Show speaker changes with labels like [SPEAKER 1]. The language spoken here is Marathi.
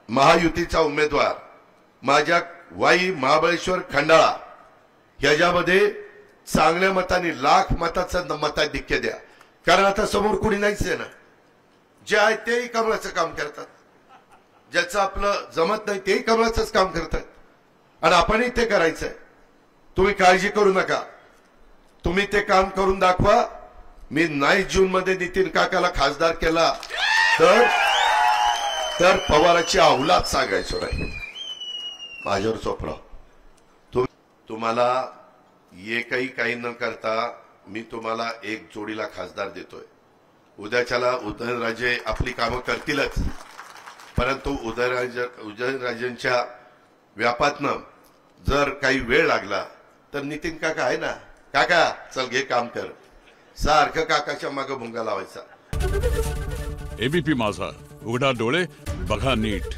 [SPEAKER 1] महायुतीचा उमेदवार माझ्या वाई महाबळेश्वर खंडाळा ह्याच्यामध्ये चांगल्या मताने 1,00,000 मताचं मताधिक्य द्या, कारण आता समोर कुणी नाहीच आहे ना. जे आहे तेही कमळाचं काम करतात, ज्याचं आपलं जमत नाही तेही कमळाचंच काम करतात आणि आपणही ते करायचंय. तुम्ही काळजी करू नका, तुम्ही ते काम करून दाखवा. मी 9 जून मध्ये नितीन काकाला खासदार केला तर पवाराची औलाद सांगायचो नाही. माझ्यावर सोपडा. तुम्हाला काही न करता मी तुम्हाला एक जोडीला खासदार देतोय. उद्याच्याला उदयनराजे आपली कामं करतीलच, परंतु उदयनराजेंच्या व्यापातनं जर काही वेळ लागला तर नितीन काका आहे ना, काका चल घे काम कर, सारखं काकाच्या मागे भुंगा लावायचा.
[SPEAKER 2] एबीपी माझा, उघडा डोळे बघा नीट.